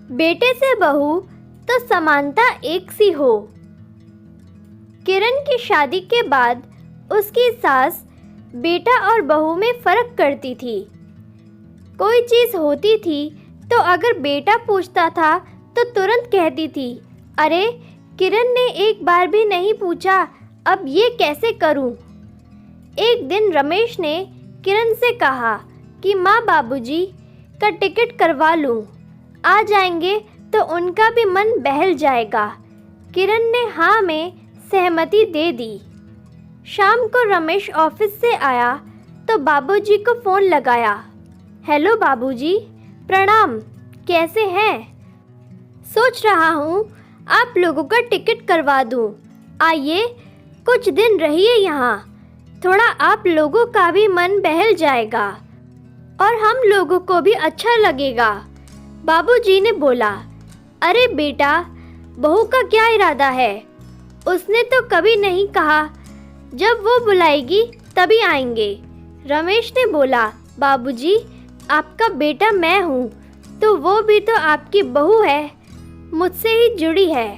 बेटे से बहू तो समानता एक सी हो। किरण की शादी के बाद उसकी सास बेटा और बहू में फ़र्क करती थी। कोई चीज़ होती थी तो अगर बेटा पूछता था तो तुरंत कहती थी, अरे किरण ने एक बार भी नहीं पूछा, अब ये कैसे करूं? एक दिन रमेश ने किरण से कहा कि माँ बाबूजी का टिकट करवा लूं, आ जाएंगे तो उनका भी मन बहल जाएगा। किरण ने हाँ में सहमति दे दी। शाम को रमेश ऑफिस से आया तो बाबूजी को फ़ोन लगाया। हेलो बाबूजी, प्रणाम, कैसे हैं? सोच रहा हूँ आप लोगों का टिकट करवा दूँ। आइए कुछ दिन रहिए यहाँ, थोड़ा आप लोगों का भी मन बहल जाएगा और हम लोगों को भी अच्छा लगेगा। बाबूजी ने बोला, अरे बेटा, बहू का क्या इरादा है? उसने तो कभी नहीं कहा, जब वो बुलाएगी तभी आएंगे। रमेश ने बोला, बाबूजी, आपका बेटा मैं हूँ तो वो भी तो आपकी बहू है, मुझसे ही जुड़ी है,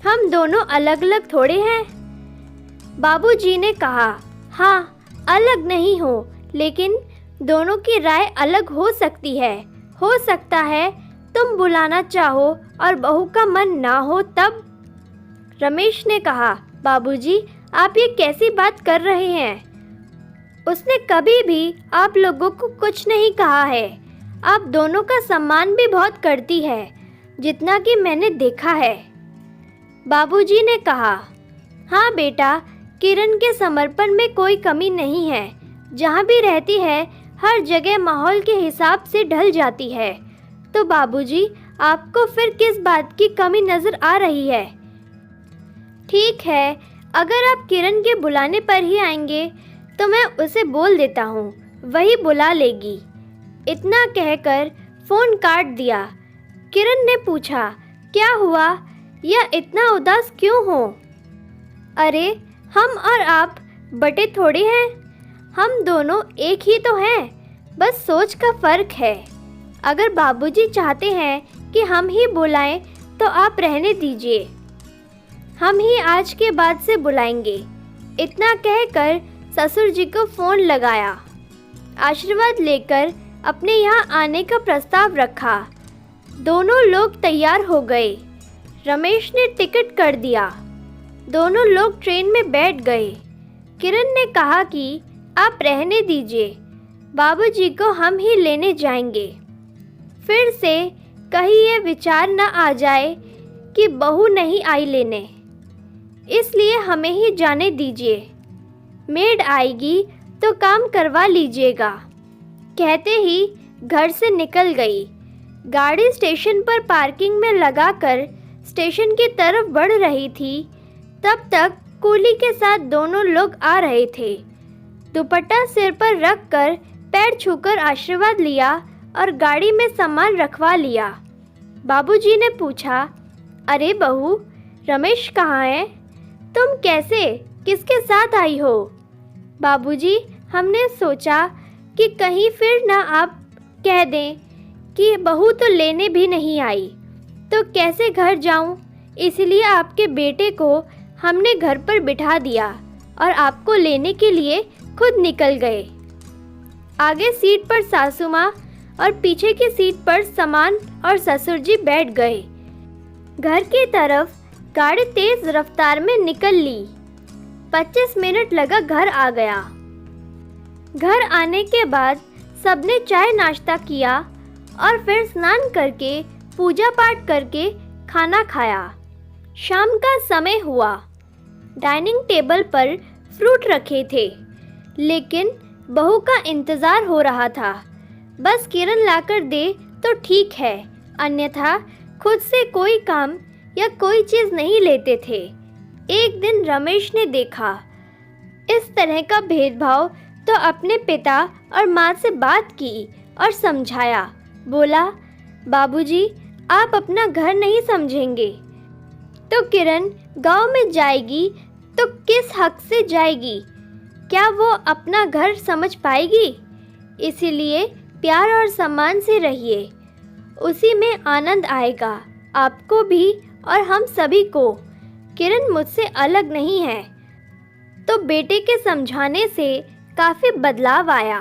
हम दोनों अलग अलग थोड़े हैं। बाबूजी ने कहा, हाँ अलग नहीं हो, लेकिन दोनों की राय अलग हो सकती है। हो सकता है तुम बुलाना चाहो और बहू का मन ना हो तब। रमेश ने कहा, बाबूजी आप ये कैसी बात कर रहे हैं? उसने कभी भी आप लोगों को कुछ नहीं कहा है। आप दोनों का सम्मान भी बहुत करती है, जितना कि मैंने देखा है। बाबूजी ने कहा, हाँ बेटा, किरण के समर्पण में कोई कमी नहीं है। जहाँ भी रहती है हर जगह माहौल के हिसाब से ढल जाती है। तो बाबूजी, आपको फिर किस बात की कमी नज़र आ रही है? ठीक है, अगर आप किरण के बुलाने पर ही आएंगे तो मैं उसे बोल देता हूँ, वही बुला लेगी। इतना कहकर फ़ोन काट दिया। किरण ने पूछा, क्या हुआ या इतना उदास क्यों हो? अरे हम और आप बटे थोड़े हैं, हम दोनों एक ही तो हैं, बस सोच का फ़र्क है। अगर बाबूजी चाहते हैं कि हम ही बुलाएं तो आप रहने दीजिए, हम ही आज के बाद से बुलाएंगे। इतना कहकर ससुर जी को फ़ोन लगाया। आशीर्वाद लेकर अपने यहाँ आने का प्रस्ताव रखा। दोनों लोग तैयार हो गए। रमेश ने टिकट कर दिया। दोनों लोग ट्रेन में बैठ गए। किरण ने कहा कि आप रहने दीजिए, बाबूजी को हम ही लेने जाएंगे। फिर से कहीं ये विचार न आ जाए कि बहू नहीं आई लेने, इसलिए हमें ही जाने दीजिए। मेड आएगी तो काम करवा लीजिएगा। कहते ही घर से निकल गई। गाड़ी स्टेशन पर पार्किंग में लगाकर स्टेशन की तरफ बढ़ रही थी। तब तक कूली के साथ दोनों लोग आ रहे थे। दुपट्टा सिर पर रखकर पैर छूकर आशीर्वाद लिया और गाड़ी में सामान रखवा लिया। बाबूजी ने पूछा, अरे बहू, रमेश कहाँ है? तुम कैसे, किसके साथ आई हो? बाबूजी, हमने सोचा कि कहीं फिर ना आप कह दें कि बहू तो लेने भी नहीं आई, तो कैसे घर जाऊं, इसलिए आपके बेटे को हमने घर पर बिठा दिया और आपको लेने के लिए खुद निकल गए। आगे सीट पर सासू माँ और पीछे की सीट पर समान और ससुर जी बैठ गए। घर की तरफ गाड़ी तेज रफ्तार में निकल ली। 25 मिनट लगा घर आ गया। घर आने के बाद सबने चाय नाश्ता किया और फिर स्नान करके पूजा पाठ करके खाना खाया। शाम का समय हुआ। डाइनिंग टेबल पर फ्रूट रखे थे, लेकिन बहू का इंतज़ार हो रहा था। बस किरण लाकर दे तो ठीक है, अन्यथा खुद से कोई काम या कोई चीज़ नहीं लेते थे। एक दिन रमेश ने देखा इस तरह का भेदभाव तो अपने पिता और माँ से बात की और समझाया। बोला, बाबूजी, आप अपना घर नहीं समझेंगे तो किरण गांव में जाएगी तो किस हक से जाएगी? क्या वो अपना घर समझ पाएगी? इसीलिए प्यार और सम्मान से रहिए। उसी में आनंद आएगा, आपको भी और हम सभी को। किरण मुझसे अलग नहीं है। तो बेटे के समझाने से काफ़ी बदलाव आया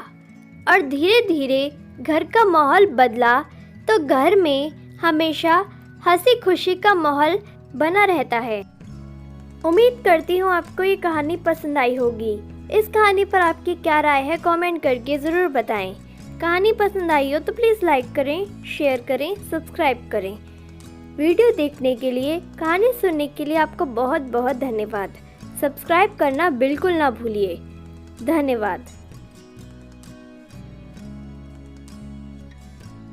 और धीरे धीरे घर का माहौल बदला। तो घर में हमेशा हंसी खुशी का माहौल बना रहता है। उम्मीद करती हूँ आपको ये कहानी पसंद आई होगी। इस कहानी पर आपकी क्या राय है कमेंट करके ज़रूर बताएं। कहानी पसंद आई हो तो प्लीज़ लाइक करें, शेयर करें, सब्सक्राइब करें। वीडियो देखने के लिए, कहानी सुनने के लिए आपको बहुत बहुत धन्यवाद। सब्सक्राइब करना बिल्कुल ना भूलिए। धन्यवाद।